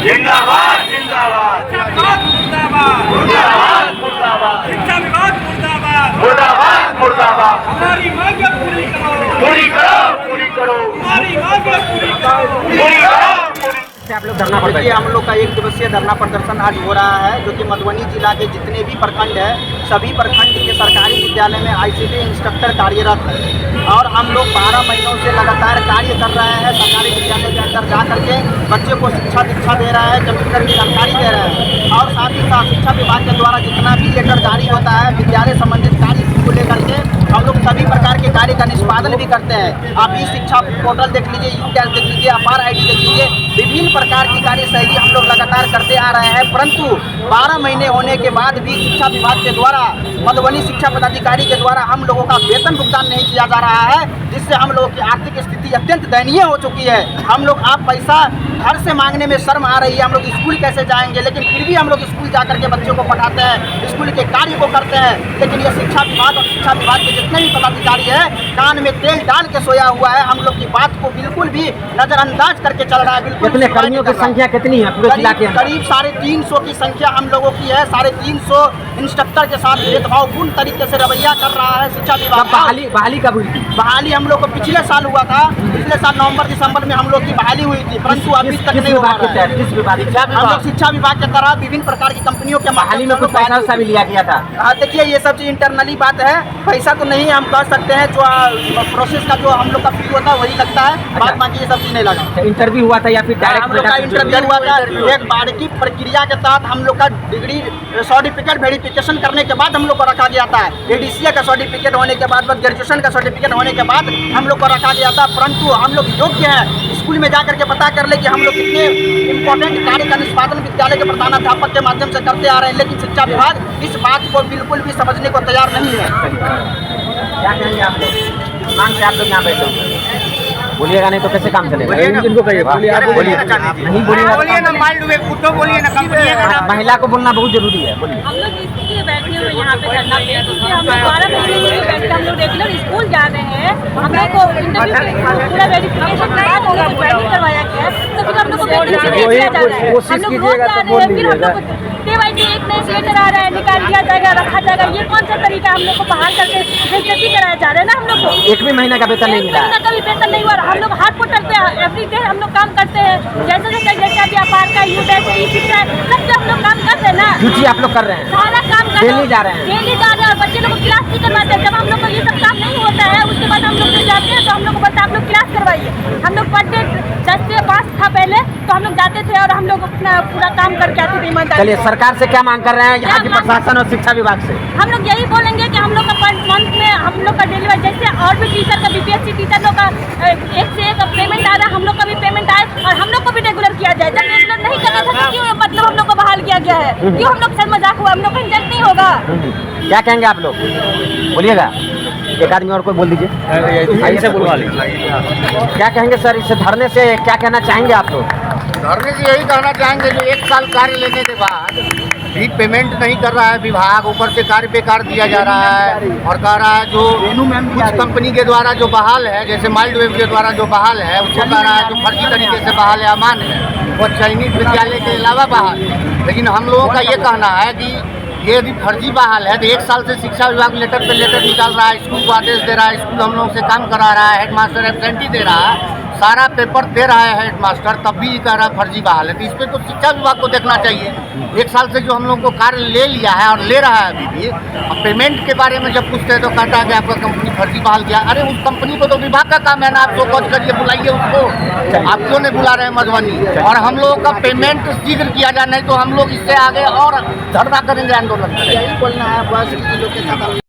जिंदाबाद जिंदाबाद मुर्दाबाद मुर्दाबाद मुर्दाबाद शिक्षा विभाग मुर्दाबाद मुर्दाबाद मुर्दाबाद हमारी मांगे पूरी करो पूरी करो पूरी करो हमारी मांगे पूरी करो पूरी करो पूरी आप लोग धरना देखिए, हम लोग का 1 दिवसीय धरना प्रदर्शन आज हो रहा है, जो कि मधुबनी जिला के जितने भी प्रखंड है सभी प्रखंड के सरकारी विद्यालय में ICT इंस्ट्रक्टर कार्यरत है और हम लोग 12 महीनों से लगातार कार्य कर रहे हैं। सरकारी विद्यालय के अंदर जा करके बच्चे को शिक्षा दीक्षा दे रहा है, कंप्यूटर की जानकारी दे रहा है और साथ ही साथ शिक्षा विभाग के द्वारा जितना भी लेटर जारी होता है विद्यालय संबंधित कार्य को लेकर के हम लोग सभी प्रकार के कार्य का निष्पादन भी करते हैं। आप ई शिक्षा पोर्टल देख लीजिए, U-Cash देख लीजिए, अपार ID देख लीजिए, विभिन्न प्रकार की कार्य शैली हम लोग लगातार करते आ रहे हैं। परंतु 12 महीने होने के बाद भी शिक्षा विभाग के द्वारा मधुबनी शिक्षा पदाधिकारी के द्वारा हम लोगों का वेतन भुगतान नहीं किया जा रहा है, जिससे हम लोगों की आर्थिक स्थिति अत्यंत दयनीय हो चुकी है। हम लोग आप पैसा घर से मांगने में शर्म आ रही है, हम लोग स्कूल कैसे जाएंगे, लेकिन फिर भी हम लोग स्कूल जा करके बच्चों को पढ़ाते हैं, स्कूल के कार्य को करते हैं। लेकिन ये शिक्षा विभाग और शिक्षा विभाग के जितने भी पदाधिकारी है कान में तेल डाल के सोया हुआ है, हम लोग की बात को बिल्कुल भी नजरअंदाज करके चल रहा है। बिल्कुल कितने कर्मियों की संख्या कितनी है पूरे जिला के अंदर? करीब 350 की संख्या हम लोगों की है। 350 इंस्ट्रक्टर के साथ भेदभावपूर्ण तरीके से रवैया कर रहा है शिक्षा विभाग। बहाली कब हुई थी? बहाली हम लोग को पिछले साल हुआ था, पिछले साल नवंबर दिसंबर में हम लोग की बहाली हुई थी, परंतु अभी तक नहीं हुआ है। हम लोग शिक्षा विभाग के तरह विभिन्न प्रकार की कंपनियों के बहाली में कुछ पैसा भी लिया गया था। देखिए, ये सब चीज इंटरनली बात है, पैसा तो नहीं हम कह सकते हैं, जो प्रोसेस का जो हम लोग का फी होता है वही लगता है, बाद बाकी ये सब चीज नहीं लगा। इंटरव्यू हुआ था या फिर डायरेक्ट? हम लोग का इंटरव्यू हुआ था, एक बारीकी प्रक्रिया के तहत हम लोग का डिग्री सर्टिफिकेट वेरिफिकेशन करने के बाद हम लोग को रखा गया था। ADCA का सर्टिफिकेट होने के बाद, ग्रेजुएशन का सर्टिफिकेट होने के बाद हम लोग को रखा गया था। परंतु हम लोग योग्य हैं, स्कूल में जा करके पता कर ले कि हम लोग कितने इंपॉर्टेंट कार्य का निष्पादन विद्यालय के प्रधानाध्यापक के माध्यम से करते आ रहे हैं, लेकिन शिक्षा विभाग इस बात को बिल्कुल भी समझने को तैयार नहीं है। क्या कहेंगे आप लोग? मांग से आप लोग यहाँ बैठे बोलिएगा नहीं तो कैसे काम चलेगा? इनको कहिए, बोलिए नहीं बोलिए ना, बोलिए ना। महिला को बोलना बहुत जरूरी है, बोलिए। हम लोग इसलिए बैठे हुए यहाँ पे धरना पे क्योंकि हम लोग 12 महीने से बैठे, हम लोग रेगुलर स्कूल जा रहे हैं, हम लोग को इंटरव्यू पूरा वेरिफिकेशन के बाद हम लोग को ज्वाइनिंग करवाया गया है, तो फिर हम लोग को वैकेंसी नहीं दिया जा रहा है। हम लोग रोज जा रहे हैं, फिर हम लोग को KYC एक नए लेटर आ रहा है, निकाल दिया जाएगा, रखा जाएगा। ये कौन सा तरीका हम लोग को बहाल करके बेइज्जती कराया जा रहा है ना हम लोग को। एक भी महीना का वेतन नहीं मिला, महीना का भी वेतन नहीं हुआ। हम लोग हाथ पोटल पे एवरीडे हम लोग काम करते हैं, जैसे जैसे व्यापार का U-Cash है, ई-शिक्षा है, सब हम लोग काम कर रहे हैं ना। ड्यूटी आप लोग कर रहे हैं, सारा काम कर डेली जा रहे हैं, डेली जा रहे हैं। बच्चे लोग को क्लास भी करवाते हैं। जब हम लोग को ये सब काम नहीं होता है उसके बाद हम लोग फिर जाते हैं तो हम लोग को बोलते हैं आप लोग क्लास करवाइए। हम लोग पर डे 10 से 5 था पहले, तो हम लोग जाते थे और हम लोग अपना पूरा काम करके आते थे ईमानदारी। चलिए, सरकार से क्या मांग कर रहे हैं यहाँ की प्रशासन और शिक्षा विभाग से? हम लोग यही बोलेंगे कि हम लोग का पर मंथ में हम लोग का डिलीवर, जैसे और भी टीचर का BPSC टीचर लोग का एक से एक पेमेंट आ रहा है, हम लोग का भी पेमेंट आए और हम लोग को भी रेगुलर किया जाए। जब रेगुलर नहीं करना था तो क्यों मतलब हम लोग को बहाल किया गया है? क्यों हम लोग सर मजाक हुआ? हम लोग का इंजन नहीं होगा। क्या कहेंगे आप लोग? बोलिएगा, एक आदमी और कोई बोल दीजिए, ऐसे बुलवा लीजिए। क्या कहेंगे सर, इस धरने से क्या कहना चाहेंगे आप लोग? धरने से यही कहना चाहेंगे जो 1 साल कार्य लेने के बाद भी पेमेंट नहीं कर रहा है विभाग, ऊपर से कार्य बेकार दिया जा रहा है और कह रहा है जो कुछ कंपनी के द्वारा जो बहाल है, जैसे माइल्ड वेव के द्वारा जो बहाल है उसको कह रहा है जो फर्जी तरीके से बहाल है, अमान्य है, वो चयनित विद्यालय के अलावा बहाल है। लेकिन हम लोगों का ये कहना है कि ये यदि फर्जी बहाल है तो 1 साल से शिक्षा विभाग लेटर पे लेटर निकाल रहा है, स्कूल को आदेश दे रहा है, स्कूल हम लोग से काम करा रहा है, हेडमास्टर एब्सेंटी दे रहा है, सारा पेपर दे रहा है हेडमास्टर, तब भी कह रहा है फर्जी बहाल है। तो इस पर तो शिक्षा विभाग को देखना चाहिए। 1 साल से जो हम लोग को कार्य ले लिया है और ले रहा है अभी भी, अब पेमेंट के बारे में जब पूछते हैं तो कहता है कि आपका कंपनी फर्जी बहाल किया। अरे उस कंपनी को तो विभाग का काम है ना, आप शोकॉज करिए, बुलाइए उसको, आप क्यों नहीं बुला रहे हैं मधुबनी? और हम लोगों का पेमेंट शीघ्र किया जाए, नहीं तो हम लोग इससे आगे और धरना करेंगे, आंदोलन करेंगे। यही बोलना है बस।